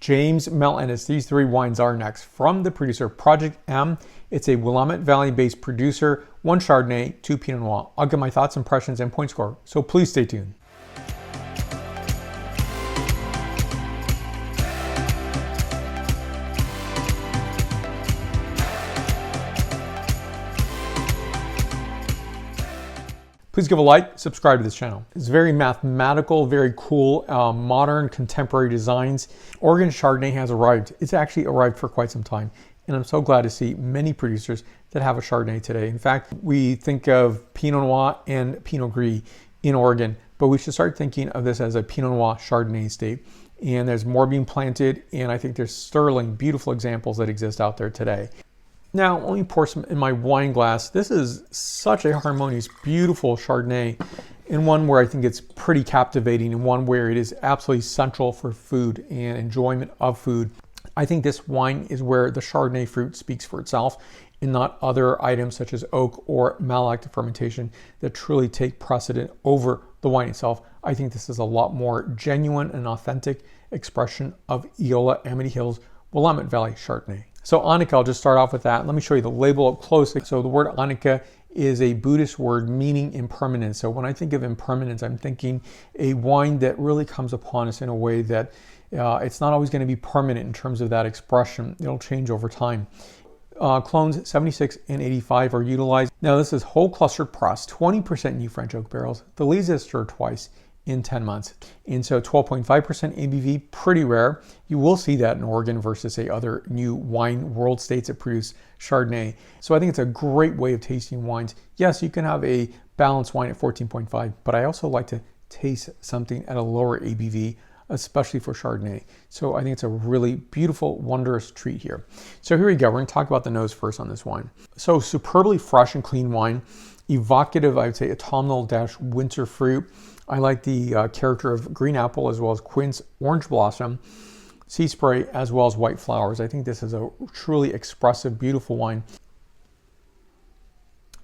James, Mel, Ennis. These three wines are next. From the producer, Project M. It's a Willamette Valley-based producer, 1 Chardonnay, 2 Pinot Noir. I'll give my thoughts, impressions, and point score, so please stay tuned. Please give a like, subscribe to this channel. It's very mathematical, very cool, modern, contemporary designs. Oregon Chardonnay has arrived. It's actually arrived for quite some time. And I'm so glad to see many producers that have a Chardonnay today. In fact, we think of Pinot Noir and Pinot Gris in Oregon, but we should start thinking of this as a Pinot Noir Chardonnay state. And there's more being planted, and I think there's sterling, beautiful examples that exist out there today. Now, let me pour some in my wine glass. This is such a harmonious, beautiful Chardonnay, and one where I think it's pretty captivating, and one where it is absolutely central for food and enjoyment of food. I think this wine is where the Chardonnay fruit speaks for itself, and not other items such as oak or malolactic fermentation that truly take precedent over the wine itself. I think this is a lot more genuine and authentic expression of Eola, Amity Hills, Willamette Valley Chardonnay. So Annica, I'll just start off with that. Let me show you the label up close. So the word Annica is a Buddhist word meaning impermanence. So when I think of impermanence, I'm thinking a wine that really comes upon us in a way that it's not always going to be permanent in terms of that expression. It'll change over time. Clones 76 and 85 are utilized. Now this is whole clustered press, 20% new French oak barrels. The lees is stirred twice in 10 months. And so 12.5% ABV, pretty rare. You will see that in Oregon versus say other new wine world states that produce Chardonnay. So I think it's a great way of tasting wines. Yes, you can have a balanced wine at 14.5, but I also like to taste something at a lower ABV, especially for Chardonnay. So I think it's a really beautiful, wondrous treat here. So here we go. We're going to talk about the nose first on this wine. So superbly fresh and clean wine, evocative, I would say autumnal-winter fruit. I like the character of green apple as well as quince, orange blossom, sea spray, as well as white flowers. I think this is a truly expressive, beautiful wine.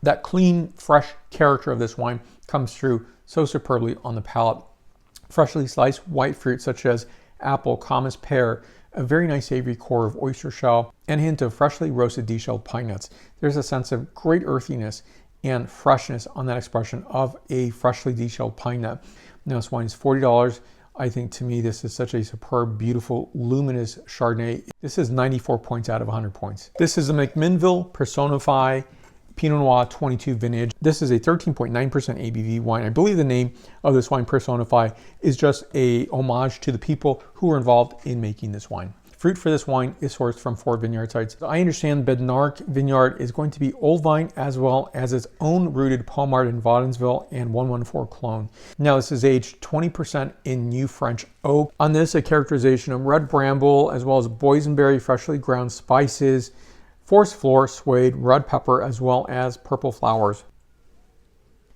That clean, fresh character of this wine comes through so superbly on the palate. Freshly sliced white fruit such as apple, commas, pear, a very nice savory core of oyster shell, and a hint of freshly roasted deshelled pine nuts. There's a sense of great earthiness and freshness on that expression of a freshly deshelled pine nut. Now this wine is $40. I think to me this is such a superb, beautiful, luminous Chardonnay. This is 94 points out of 100 points. This is a McMinnville Personify Pinot Noir 22 vintage. This is a 13.9% ABV wine. I believe the name of this wine, Personify, is just a homage to the people who were involved in making this wine. Fruit for this wine is sourced from 4 vineyard sites. I understand Bednark Vineyard is going to be old vine as well as its own rooted Pomard in Vaudensville and 114 Clone. Now this is aged 20% in new French oak. On this, a characterization of red bramble as well as boysenberry, freshly ground spices, forest floor, suede, red pepper, as well as purple flowers.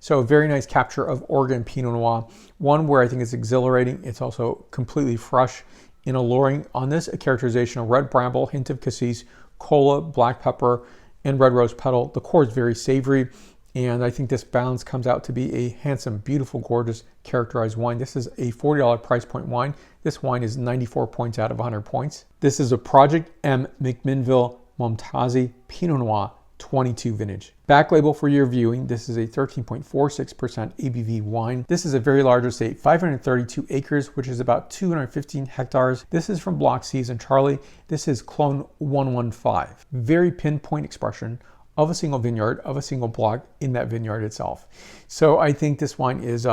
So a very nice capture of Oregon Pinot Noir. One where I think it's exhilarating. It's also completely fresh and alluring. On this, a characterization of red bramble, hint of cassis, cola, black pepper, and red rose petal. The core is very savory, and I think this balance comes out to be a handsome, beautiful, gorgeous, characterized wine. This is a $40 price point wine. This wine is 94 points out of 100 points. This is a Project M McMinnville Momtazi Pinot Noir 22 vintage. Back label for your viewing, this is a 13.46% ABV wine. This is a very large estate, 532 acres, which is about 215 hectares. This is from Block Season Charlie. This is clone 115. Very pinpoint expression of a single vineyard, of a single block in that vineyard itself. So I think this wine is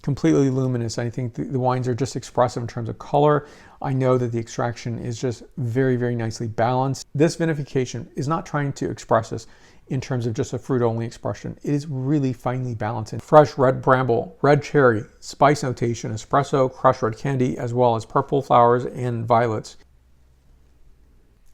completely luminous. I think the wines are just expressive in terms of color. I know that the extraction is just very, very nicely balanced. This vinification is not trying to express us in terms of just a fruit-only expression. It is really finely balanced. And fresh red bramble, red cherry, spice notation, espresso, crushed red candy, as well as purple flowers and violets.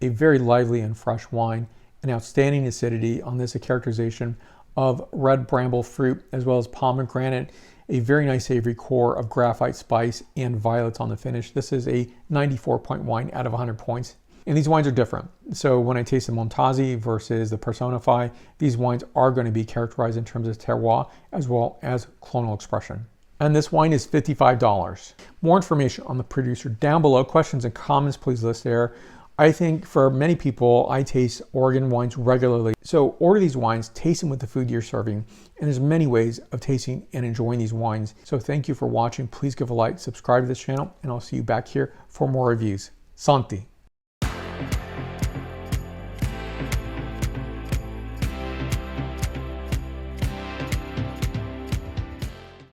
A very lively and fresh wine. An outstanding acidity on this, a characterization of red bramble fruit as well as pomegranate, a very nice savory core of graphite spice and violets on the finish. This is a 94 point wine out of 100 points. And these wines are different. So when I taste the Momtazi versus the Personify, these wines are going to be characterized in terms of terroir as well as clonal expression. and this wine is $55. More information on the producer down below. Questions and comments, please list there. I think for many people, I taste Oregon wines regularly. So order these wines, taste them with the food you're serving, and there's many ways of tasting and enjoying these wines. So thank you for watching. Please give a like, subscribe to this channel, and I'll see you back here for more reviews. Santé.